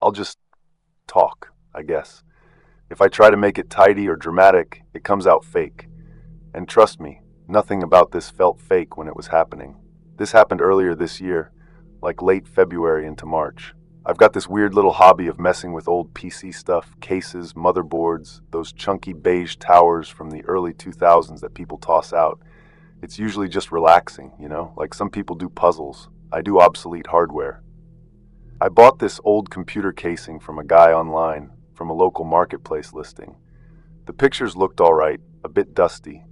I'll just talk, I guess. If I try to make it tidy or dramatic, it comes out fake. And trust me, nothing about this felt fake when it was happening. This happened earlier this year, like late February into March. I've got this weird little hobby of messing with old PC stuff, cases, motherboards, those chunky beige towers from the early 2000s that people toss out. It's usually just relaxing, like some people do puzzles. I do obsolete hardware. I bought this old computer casing from a guy online, from a local marketplace listing. The pictures looked all right, a bit dusty.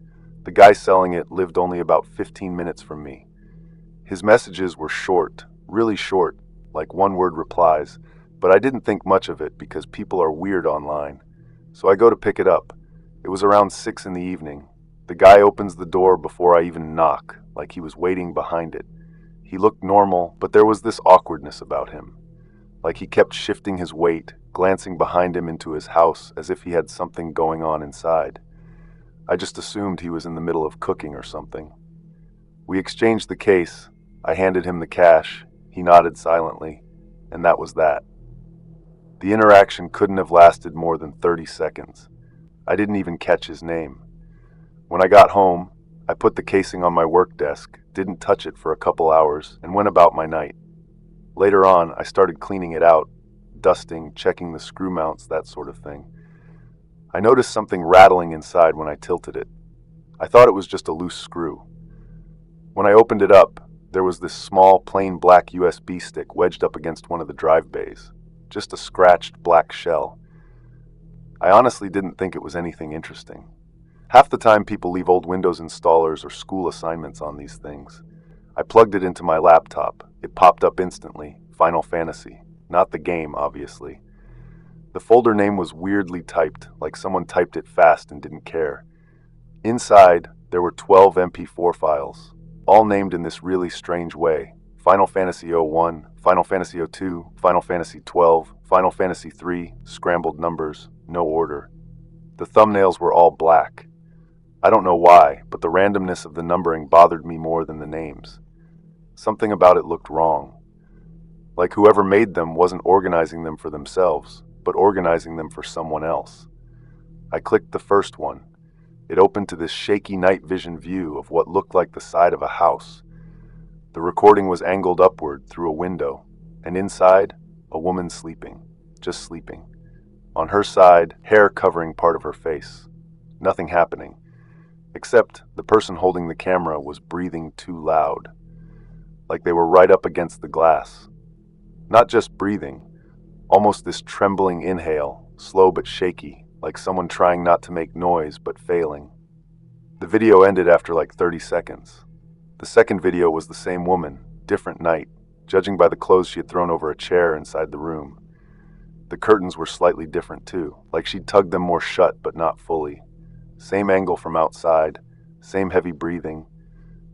The guy selling it lived only about 15 minutes from me. His messages were short, really short, like one-word replies, but I didn't think much of it because people are weird online. So I go to pick it up. It was around 6 in the evening. The guy opens the door before I even knock, like he was waiting behind it. He looked normal, but there was this awkwardness about him. Like he kept shifting his weight, glancing behind him into his house as if he had something going on inside. I just assumed he was in the middle of cooking or something. We exchanged the case. I handed him the cash. He nodded silently, and that was that. The interaction couldn't have lasted more than 30 seconds. I didn't even catch his name. When I got home, I put the casing on my work desk, didn't touch it for a couple hours, and went about my night. Later on, I started cleaning it out, dusting, checking the screw mounts, that sort of thing. I noticed something rattling inside when I tilted it. I thought it was just a loose screw. When I opened it up, there was this small, plain black USB stick wedged up against one of the drive bays. Just a scratched black shell. I honestly didn't think it was anything interesting. Half the time people leave old Windows installers or school assignments on these things. I plugged it into my laptop. It popped up instantly. Final Fantasy. Not the game, obviously. The folder name was weirdly typed, like someone typed it fast and didn't care. Inside, there were 12 MP4 files, all named in this really strange way. Final Fantasy 01, Final Fantasy 02, Final Fantasy 12, Final Fantasy 3, scrambled numbers, no order. The thumbnails were all black. I don't know why, but the randomness of the numbering bothered me more than the names. Something about it looked wrong. Like whoever made them wasn't organizing them for themselves, but organizing them for someone else. I clicked the first one. It opened to this shaky night vision view of what looked like the side of a house. The recording was angled upward through a window, and inside, a woman sleeping, just sleeping. On her side, hair covering part of her face. Nothing happening, except the person holding the camera was breathing too loud, like they were right up against the glass. Not just breathing, almost this trembling inhale, slow but shaky, like someone trying not to make noise but failing. The video ended after like 30 seconds. The second video was the same woman, different night, judging by the clothes she had thrown over a chair inside the room. The curtains were slightly different too, like she'd tugged them more shut but not fully. Same angle from outside, same heavy breathing.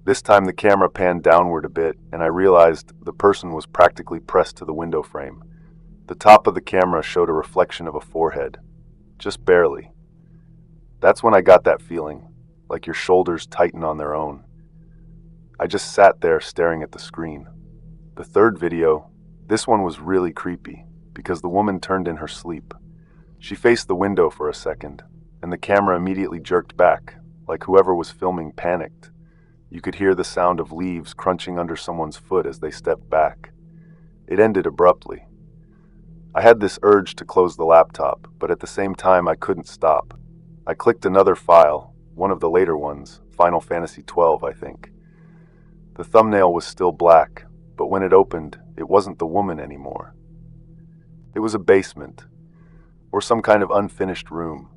This time the camera panned downward a bit, and I realized the person was practically pressed to the window frame. The top of the camera showed a reflection of a forehead. Just barely. That's when I got that feeling, like your shoulders tighten on their own. I just sat there staring at the screen. The third video, this one was really creepy, because the woman turned in her sleep. She faced the window for a second, and the camera immediately jerked back, like whoever was filming panicked. You could hear the sound of leaves crunching under someone's foot as they stepped back. It ended abruptly. I had this urge to close the laptop, but at the same time I couldn't stop. I clicked another file, one of the later ones, Final Fantasy 12, I think. The thumbnail was still black, but when it opened, it wasn't the woman anymore. It was a basement, or some kind of unfinished room.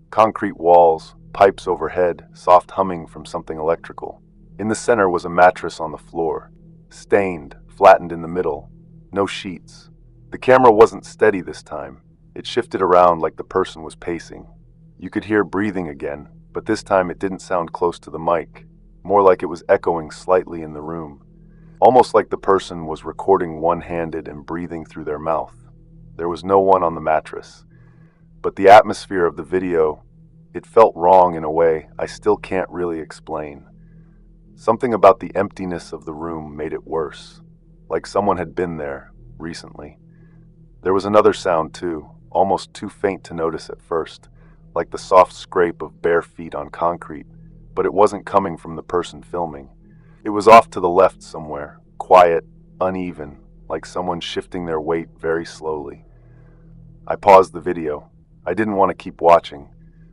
Concrete walls, pipes overhead, soft humming from something electrical. In the center was a mattress on the floor, stained, flattened in the middle, no sheets. The camera wasn't steady this time. It shifted around like the person was pacing. You could hear breathing again, but this time it didn't sound close to the mic, more like it was echoing slightly in the room. Almost like the person was recording one-handed and breathing through their mouth. There was no one on the mattress. But the atmosphere of the video, it felt wrong in a way I still can't really explain. Something about the emptiness of the room made it worse, like someone had been there recently. There was another sound too, almost too faint to notice at first, like the soft scrape of bare feet on concrete, but it wasn't coming from the person filming. It was off to the left somewhere, quiet, uneven, like someone shifting their weight very slowly. I paused the video. I didn't want to keep watching.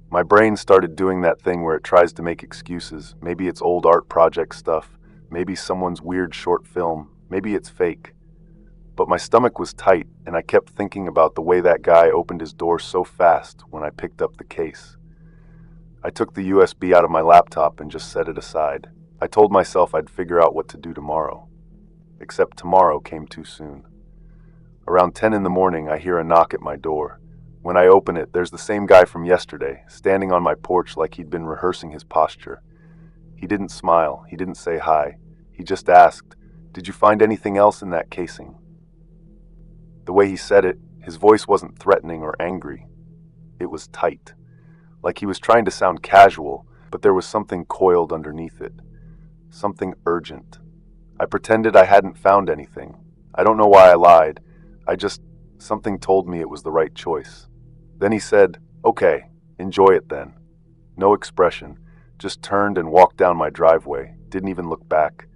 My brain started doing that thing where it tries to make excuses. Maybe it's old art project stuff, maybe someone's weird short film, maybe it's fake. But my stomach was tight, and I kept thinking about the way that guy opened his door so fast when I picked up the case. I took the USB out of my laptop and just set it aside. I told myself I'd figure out what to do tomorrow. Except tomorrow came too soon. Around 10 in the morning, I hear a knock at my door. When I open it, there's the same guy from yesterday, standing on my porch like he'd been rehearsing his posture. He didn't smile, he didn't say hi. He just asked, "Did you find anything else in that casing?" The way he said it, his voice wasn't threatening or angry. It was tight. Like he was trying to sound casual, but there was something coiled underneath it. Something urgent. I pretended I hadn't found anything. I don't know why I lied. Something told me it was the right choice. Then he said, "Okay, enjoy it then." No expression, just turned and walked down my driveway, didn't even look back.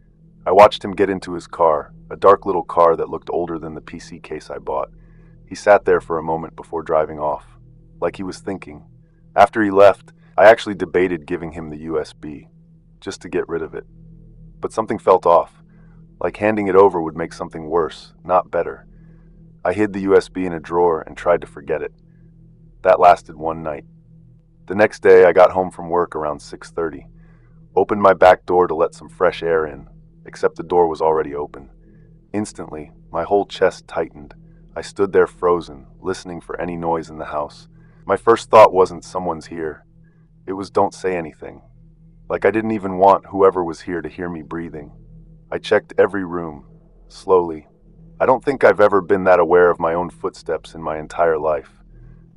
I watched him get into his car, a dark little car that looked older than the PC case I bought. He sat there for a moment before driving off, like he was thinking. After he left, I actually debated giving him the USB, just to get rid of it. But something felt off, like handing it over would make something worse, not better. I hid the USB in a drawer and tried to forget it. That lasted one night. The next day, I got home from work around 6:30, opened my back door to let some fresh air in, except the door was already open. Instantly, my whole chest tightened. I stood there frozen, listening for any noise in the house. My first thought wasn't someone's here. It was don't say anything. Like I didn't even want whoever was here to hear me breathing. I checked every room, slowly. I don't think I've ever been that aware of my own footsteps in my entire life.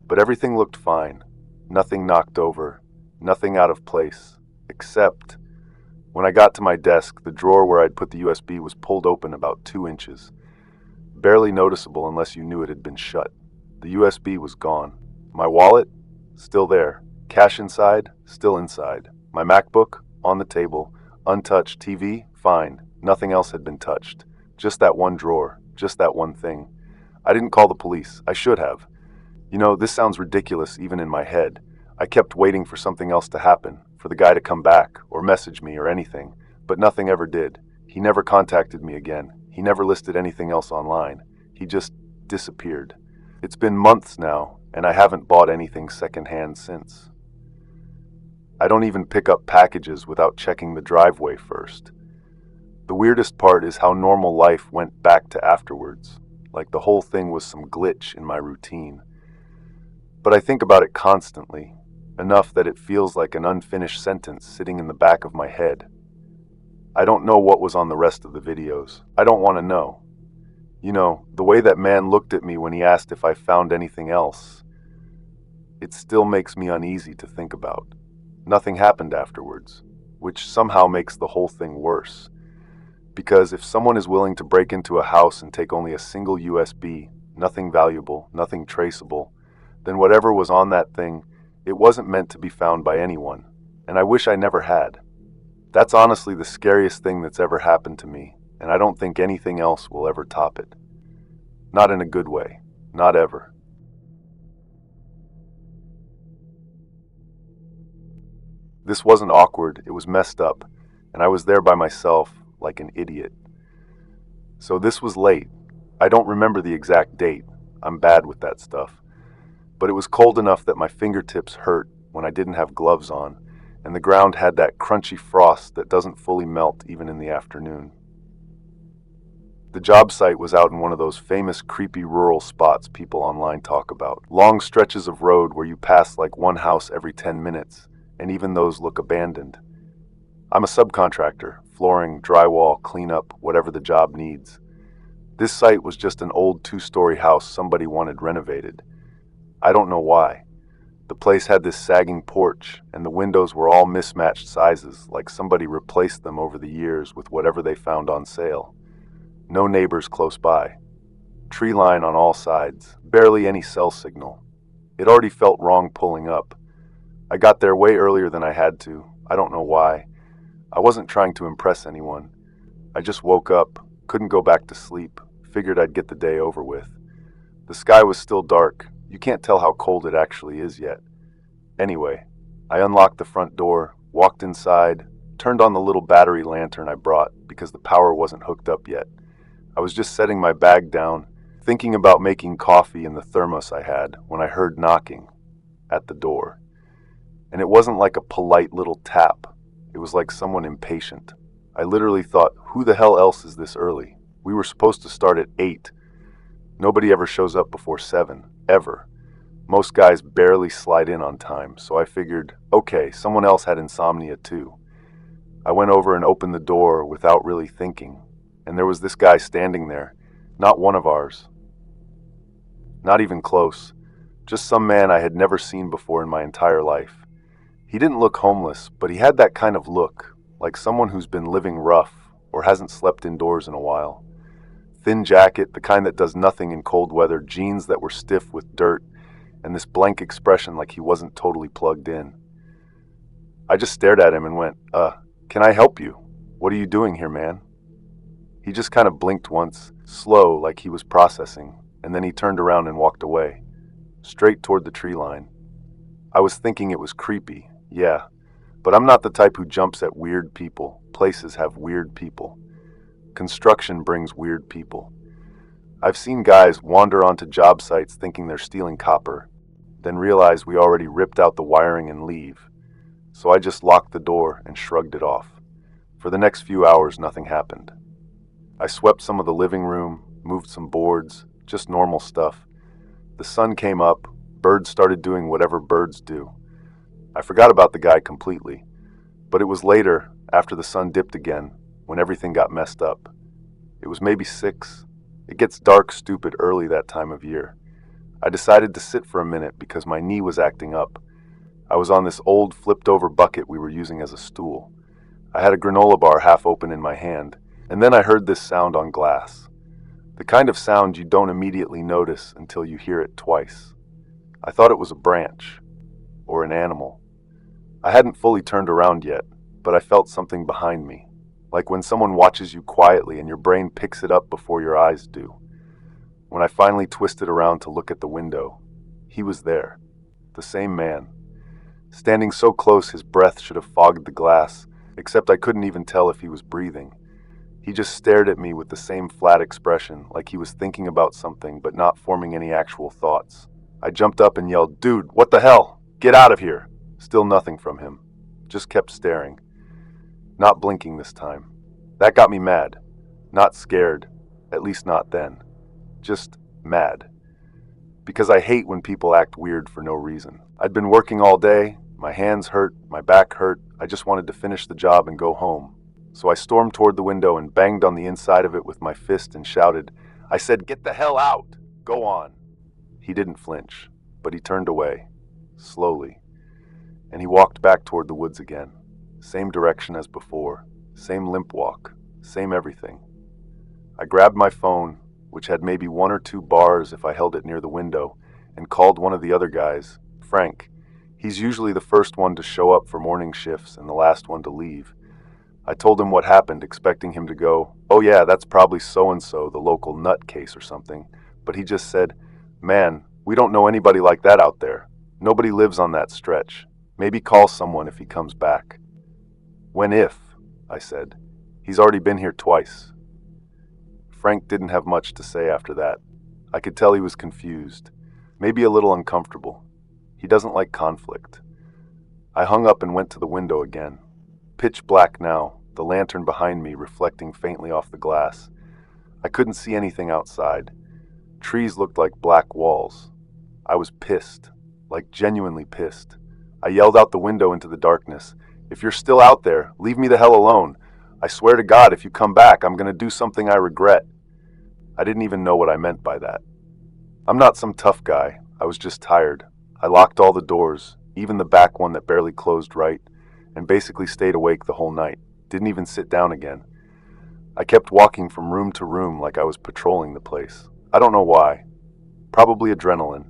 But everything looked fine. Nothing knocked over, nothing out of place, except when I got to my desk, the drawer where I'd put the USB was pulled open about 2 inches. Barely noticeable unless you knew it had been shut. The USB was gone. My wallet? Still there. Cash inside? Still inside. My MacBook? On the table. Untouched. TV? Fine. Nothing else had been touched. Just that one drawer. Just that one thing. I didn't call the police. I should have. You know, this sounds ridiculous even in my head. I kept waiting for something else to happen, for the guy to come back, or message me, or anything, but nothing ever did. He never contacted me again. He never listed anything else online. He just disappeared. It's been months now, and I haven't bought anything secondhand since. I don't even pick up packages without checking the driveway first. The weirdest part is how normal life went back to afterwards, like the whole thing was some glitch in my routine. But I think about it constantly, enough that it feels like an unfinished sentence sitting in the back of my head. I don't know what was on the rest of the videos. I don't want to know. You know, the way that man looked at me when he asked if I found anything else, it still makes me uneasy to think about. Nothing happened afterwards, which somehow makes the whole thing worse. Because if someone is willing to break into a house and take only a single USB, nothing valuable, nothing traceable, then whatever was on that thing, it wasn't meant to be found by anyone, and I wish I never had. That's honestly the scariest thing that's ever happened to me, and I don't think anything else will ever top it. Not in a good way. Not ever. This wasn't awkward, it was messed up, and I was there by myself, like an idiot. So this was late. I don't remember the exact date. I'm bad with that stuff. But it was cold enough that my fingertips hurt when I didn't have gloves on, and the ground had that crunchy frost that doesn't fully melt even in the afternoon. The job site was out in one of those famous creepy rural spots people online talk about. Long stretches of road where you pass like one house every 10 minutes, and even those look abandoned. I'm a subcontractor, flooring, drywall, cleanup, whatever the job needs. This site was just an old 2-story house somebody wanted renovated. I don't know why. The place had this sagging porch, and the windows were all mismatched sizes, like somebody replaced them over the years with whatever they found on sale. No neighbors close by. Tree line on all sides, barely any cell signal. It already felt wrong pulling up. I got there way earlier than I had to. I don't know why. I wasn't trying to impress anyone. I just woke up, couldn't go back to sleep, figured I'd get the day over with. The sky was still dark. You can't tell how cold it actually is yet. Anyway, I unlocked the front door, walked inside, turned on the little battery lantern I brought because the power wasn't hooked up yet. I was just setting my bag down, thinking about making coffee in the thermos I had, when I heard knocking at the door. And it wasn't like a polite little tap. It was like someone impatient. I literally thought, who the hell else is this early? We were supposed to start at 8. Nobody ever shows up before 7, ever. Most guys barely slide in on time, so I figured, okay, someone else had insomnia too. I went over and opened the door without really thinking, and there was this guy standing there, not one of ours. Not even close. Just some man I had never seen before in my entire life. He didn't look homeless, but he had that kind of look, like someone who's been living rough or hasn't slept indoors in a while. Thin jacket, the kind that does nothing in cold weather, jeans that were stiff with dirt, and this blank expression like he wasn't totally plugged in. I just stared at him and went, can I help you? What are you doing here, man? He just kind of blinked once, slow like he was processing, and then he turned around and walked away, straight toward the tree line. I was thinking it was creepy, yeah, but I'm not the type who jumps at weird people. Places have weird people. Construction brings weird people. I've seen guys wander onto job sites thinking they're stealing copper, then realize we already ripped out the wiring and leave. So I just locked the door and shrugged it off. For the next few hours, nothing happened. I swept some of the living room, moved some boards, just normal stuff. The sun came up, birds started doing whatever birds do. I forgot about the guy completely, but it was later, after the sun dipped again, when everything got messed up. It was maybe 6. It gets dark stupid early that time of year. I decided to sit for a minute because my knee was acting up. I was on this old flipped over bucket we were using as a stool. I had a granola bar half open in my hand, and then I heard this sound on glass. The kind of sound you don't immediately notice until you hear it twice. I thought it was a branch, or an animal. I hadn't fully turned around yet, but I felt something behind me, like when someone watches you quietly and your brain picks it up before your eyes do. When I finally twisted around to look at the window, he was there, the same man. Standing so close his breath should have fogged the glass, except I couldn't even tell if he was breathing. He just stared at me with the same flat expression, like he was thinking about something but not forming any actual thoughts. I jumped up and yelled, "Dude, what the hell? Get out of here!" Still nothing from him. Just kept staring. Not blinking this time. That got me mad. Not scared. At least not then. Just mad. Because I hate when people act weird for no reason. I'd been working all day. My hands hurt. My back hurt. I just wanted to finish the job and go home. So I stormed toward the window and banged on the inside of it with my fist and shouted, I said, "Get the hell out! Go on!" He didn't flinch, but he turned away, slowly, and he walked back toward the woods again. Same direction as before, same limp walk, same everything. I grabbed my phone, which had maybe 1 or 2 bars if I held it near the window, and called one of the other guys, Frank. He's usually the first one to show up for morning shifts and the last one to leave. I told him what happened, expecting him to go, "Oh yeah, that's probably so-and-so, the local nutcase or something." But he just said, "Man, we don't know anybody like that out there. Nobody lives on that stretch. Maybe call someone if he comes back." "When if?" I said. "He's already been here twice." Frank didn't have much to say after that. I could tell he was confused, maybe a little uncomfortable. He doesn't like conflict. I hung up and went to the window again. Pitch black now, the lantern behind me reflecting faintly off the glass. I couldn't see anything outside. Trees looked like black walls. I was pissed, like genuinely pissed. I yelled out the window into the darkness, "If you're still out there, leave me the hell alone. I swear to God, if you come back, I'm going to do something I regret." I didn't even know what I meant by that. I'm not some tough guy. I was just tired. I locked all the doors, even the back one that barely closed right, and basically stayed awake the whole night. Didn't even sit down again. I kept walking from room to room like I was patrolling the place. I don't know why. Probably adrenaline.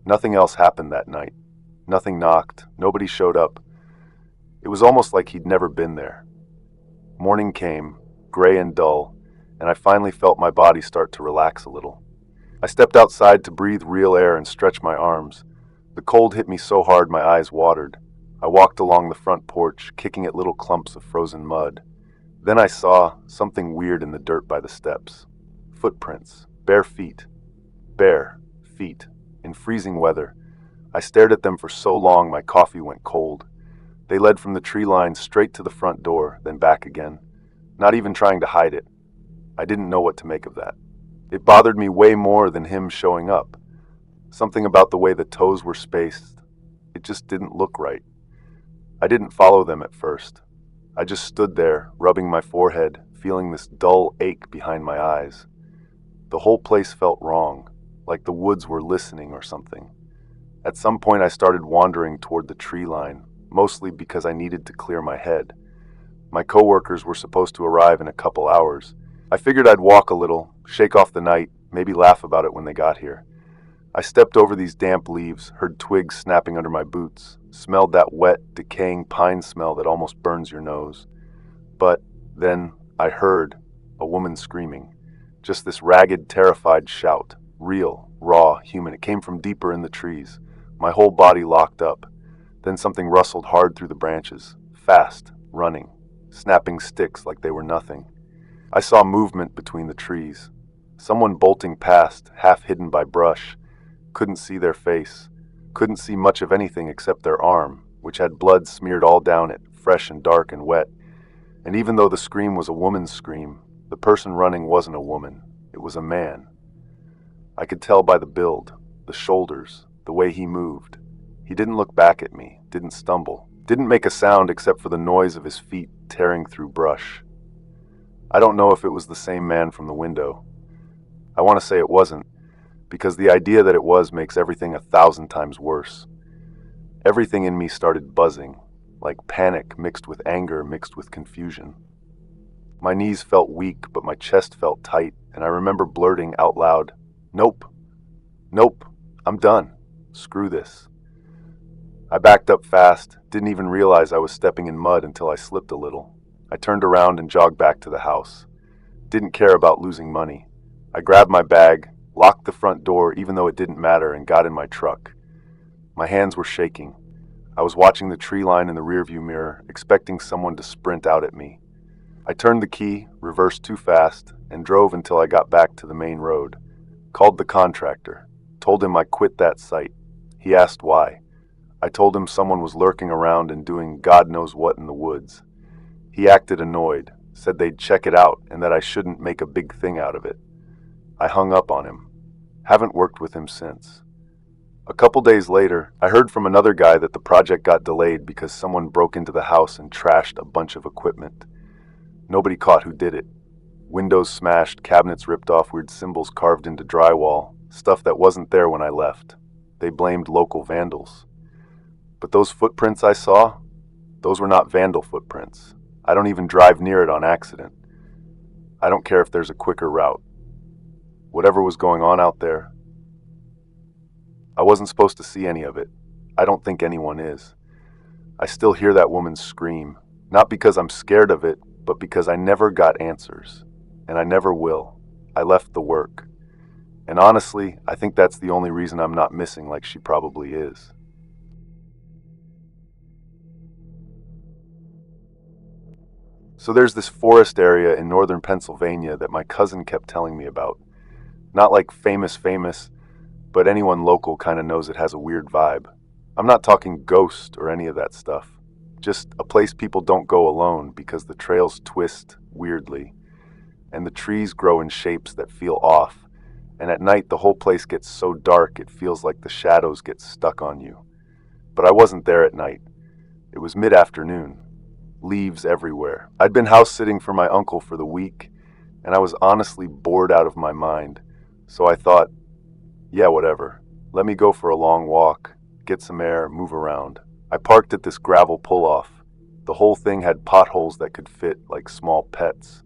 Nothing else happened that night. Nothing knocked. Nobody showed up. It was almost like he'd never been there. Morning came, gray and dull, and I finally felt my body start to relax a little. I stepped outside to breathe real air and stretch my arms. The cold hit me so hard my eyes watered. I walked along the front porch, kicking at little clumps of frozen mud. Then I saw something weird in the dirt by the steps. Footprints. Bare feet. Bare feet. In freezing weather. I stared at them for so long my coffee went cold. They led from the tree line straight to the front door, then back again. Not even trying to hide it. I didn't know what to make of that. It bothered me way more than him showing up. Something about the way the toes were spaced. It just didn't look right. I didn't follow them at first. I just stood there, rubbing my forehead, feeling this dull ache behind my eyes. The whole place felt wrong, like the woods were listening or something. At some point I started wandering toward the tree line, mostly because I needed to clear my head. My coworkers were supposed to arrive in a couple hours. I figured I'd walk a little, shake off the night, maybe laugh about it when they got here. I stepped over these damp leaves, heard twigs snapping under my boots, smelled that wet, decaying pine smell that almost burns your nose. But then I heard a woman screaming. Just this ragged, terrified shout. Real, raw, human. It came from deeper in the trees. My whole body locked up. Then something rustled hard through the branches. Fast, running, snapping sticks like they were nothing. I saw movement between the trees. Someone bolting past, half hidden by brush. Couldn't see their face. Couldn't see much of anything except their arm, which had blood smeared all down it, fresh and dark and wet. And even though the scream was a woman's scream, the person running wasn't a woman. It was a man. I could tell by the build, the shoulders, the way he moved. He didn't look back at me, didn't stumble, didn't make a sound except for the noise of his feet tearing through brush. I don't know if it was the same man from the window. I want to say it wasn't, because the idea that it was makes everything 1,000 times worse. Everything in me started buzzing, like panic mixed with anger mixed with confusion. My knees felt weak, but my chest felt tight, and I remember blurting out loud, "Nope. Nope. I'm done. Screw this." I backed up fast, didn't even realize I was stepping in mud until I slipped a little. I turned around and jogged back to the house. Didn't care about losing money. I grabbed my bag, locked the front door even though it didn't matter, and got in my truck. My hands were shaking. I was watching the tree line in the rearview mirror, expecting someone to sprint out at me. I turned the key, reversed too fast, and drove until I got back to the main road. Called the contractor. Told him I quit that site. He asked why. I told him someone was lurking around and doing God knows what in the woods. He acted annoyed, said they'd check it out and that I shouldn't make a big thing out of it. I hung up on him. Haven't worked with him since. A couple days later, I heard from another guy that the project got delayed because someone broke into the house and trashed a bunch of equipment. Nobody caught who did it. Windows smashed, cabinets ripped off, weird symbols carved into drywall, stuff that wasn't there when I left. They blamed local vandals. But those footprints I saw, those were not vandal footprints. I don't even drive near it on accident. I don't care if there's a quicker route. Whatever was going on out there, I wasn't supposed to see any of it. I don't think anyone is. I still hear that woman scream, not because I'm scared of it, but because I never got answers. And I never will. I left the work. And honestly, I think that's the only reason I'm not missing like she probably is. So there's this forest area in northern Pennsylvania that my cousin kept telling me about. Not like famous, but anyone local kind of knows it has a weird vibe. I'm not talking ghost or any of that stuff. Just a place people don't go alone because the trails twist weirdly, and the trees grow in shapes that feel off, and at night the whole place gets so dark it feels like the shadows get stuck on you. But I wasn't there at night. It was mid-afternoon. Leaves everywhere. I'd been house-sitting for my uncle for the week, and I was honestly bored out of my mind, so I thought, yeah, whatever. Let me go for a long walk, get some air, move around. I parked at this gravel pull-off. The whole thing had potholes that could fit like small pets.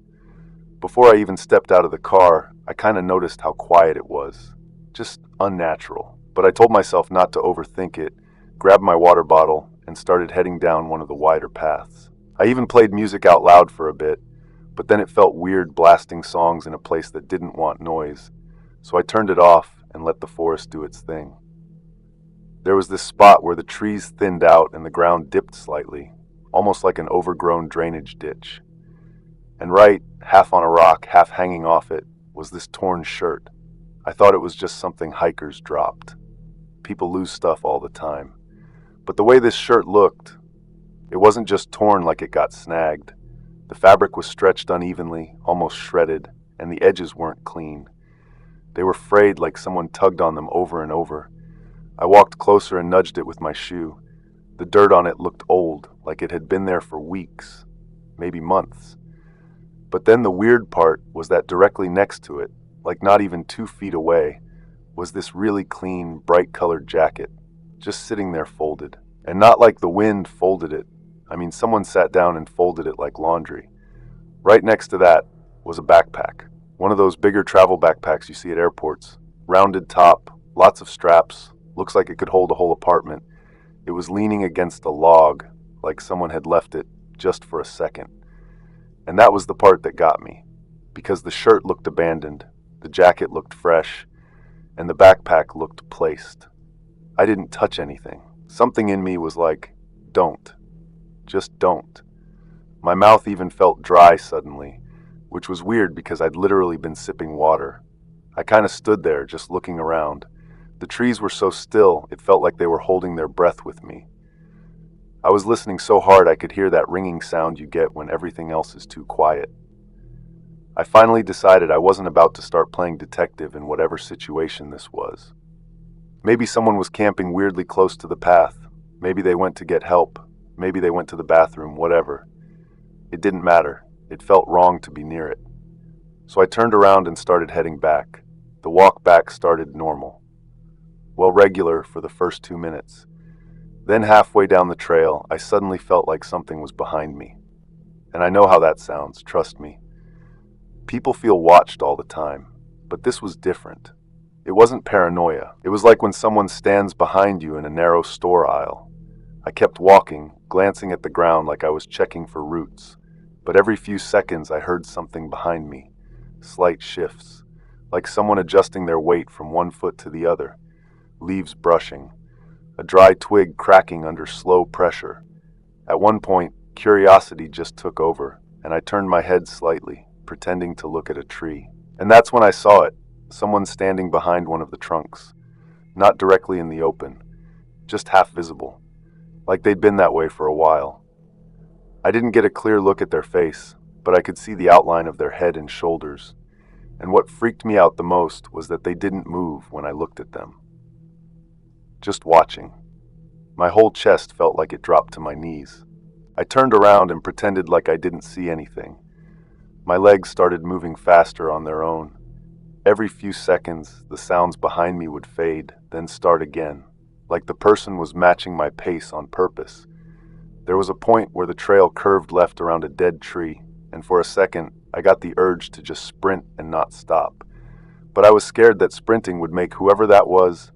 Before I even stepped out of the car, I kind of noticed how quiet it was. Just unnatural. But I told myself not to overthink it, grabbed my water bottle, and started heading down one of the wider paths. I even played music out loud for a bit, but then it felt weird blasting songs in a place that didn't want noise, so I turned it off and let the forest do its thing. There was this spot where the trees thinned out and the ground dipped slightly, almost like an overgrown drainage ditch. And right, half on a rock, half hanging off it, was this torn shirt. I thought it was just something hikers dropped. People lose stuff all the time. But the way this shirt looked, it wasn't just torn like it got snagged. The fabric was stretched unevenly, almost shredded, and the edges weren't clean. They were frayed like someone tugged on them over and over. I walked closer and nudged it with my shoe. The dirt on it looked old, like it had been there for weeks, maybe months. But then the weird part was that directly next to it, like not even 2 feet away, was this really clean, bright-colored jacket, just sitting there folded. And not like the wind folded it. I mean, someone sat down and folded it like laundry. Right next to that was a backpack. One of those bigger travel backpacks you see at airports. Rounded top, lots of straps, looks like it could hold a whole apartment. It was leaning against a log, like someone had left it just for a second. And that was the part that got me, because the shirt looked abandoned, the jacket looked fresh, and the backpack looked placed. I didn't touch anything. Something in me was like, don't. Just don't. My mouth even felt dry suddenly, which was weird because I'd literally been sipping water. I kind of stood there, just looking around. The trees were so still, it felt like they were holding their breath with me. I was listening so hard I could hear that ringing sound you get when everything else is too quiet. I finally decided I wasn't about to start playing detective in whatever situation this was. Maybe someone was camping weirdly close to the path. Maybe they went to get help. Maybe they went to the bathroom, whatever. It didn't matter. It felt wrong to be near it. So I turned around and started heading back. The walk back started normal. Well, regular for the first 2 minutes. Then halfway down the trail, I suddenly felt like something was behind me. And I know how that sounds, trust me. People feel watched all the time, but this was different. It wasn't paranoia. It was like when someone stands behind you in a narrow store aisle. I kept walking, glancing at the ground like I was checking for roots. But every few seconds I heard something behind me. Slight shifts, like someone adjusting their weight from one foot to the other. Leaves brushing. A dry twig cracking under slow pressure. At one point, curiosity just took over, and I turned my head slightly, pretending to look at a tree. And that's when I saw it. Someone standing behind one of the trunks. Not directly in the open, just half visible, like they'd been that way for a while. I didn't get a clear look at their face, but I could see the outline of their head and shoulders. And what freaked me out the most was that they didn't move when I looked at them. Just watching. My whole chest felt like it dropped to my knees. I turned around and pretended like I didn't see anything. My legs started moving faster on their own. Every few seconds, the sounds behind me would fade, then start again, like the person was matching my pace on purpose. There was a point where the trail curved left around a dead tree, and for a second, I got the urge to just sprint and not stop. But I was scared that sprinting would make whoever that was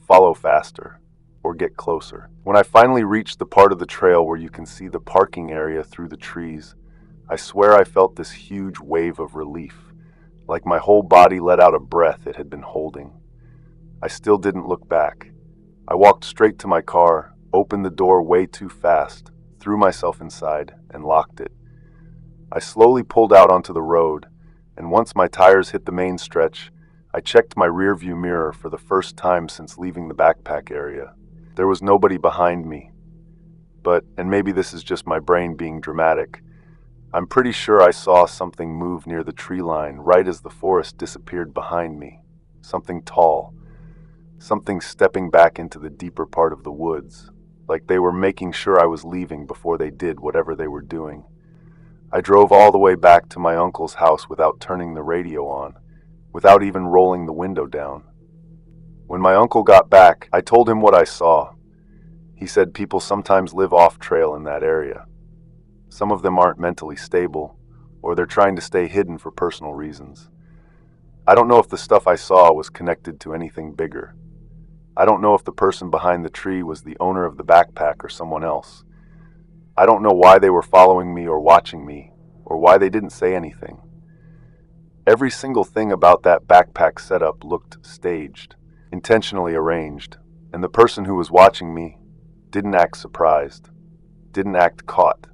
follow faster, or get closer. When I finally reached the part of the trail where you can see the parking area through the trees, I swear I felt this huge wave of relief. Like my whole body let out a breath it had been holding. I still didn't look back. I walked straight to my car, opened the door way too fast, threw myself inside, and locked it. I slowly pulled out onto the road, and once my tires hit the main stretch, I checked my rearview mirror for the first time since leaving the backpack area. There was nobody behind me. But, and maybe this is just my brain being dramatic, I'm pretty sure I saw something move near the tree line right as the forest disappeared behind me. Something tall. Something stepping back into the deeper part of the woods, like they were making sure I was leaving before they did whatever they were doing. I drove all the way back to my uncle's house without turning the radio on, without even rolling the window down. When my uncle got back, I told him what I saw. He said people sometimes live off trail in that area. Some of them aren't mentally stable, or they're trying to stay hidden for personal reasons. I don't know if the stuff I saw was connected to anything bigger. I don't know if the person behind the tree was the owner of the backpack or someone else. I don't know why they were following me or watching me, or why they didn't say anything. Every single thing about that backpack setup looked staged, intentionally arranged, and the person who was watching me didn't act surprised, didn't act caught.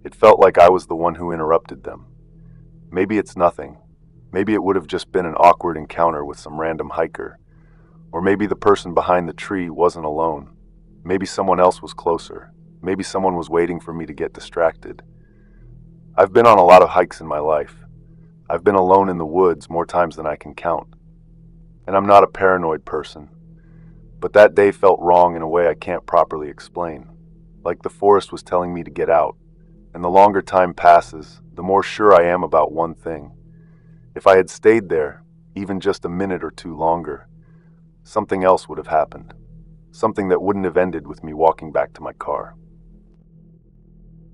It felt like I was the one who interrupted them. Maybe it's nothing. Maybe it would have just been an awkward encounter with some random hiker. Or maybe the person behind the tree wasn't alone. Maybe someone else was closer. Maybe someone was waiting for me to get distracted. I've been on a lot of hikes in my life. I've been alone in the woods more times than I can count. And I'm not a paranoid person. But that day felt wrong in a way I can't properly explain. Like the forest was telling me to get out. And the longer time passes, the more sure I am about one thing. If I had stayed there, even just a minute or two longer, something else would have happened. Something that wouldn't have ended with me walking back to my car.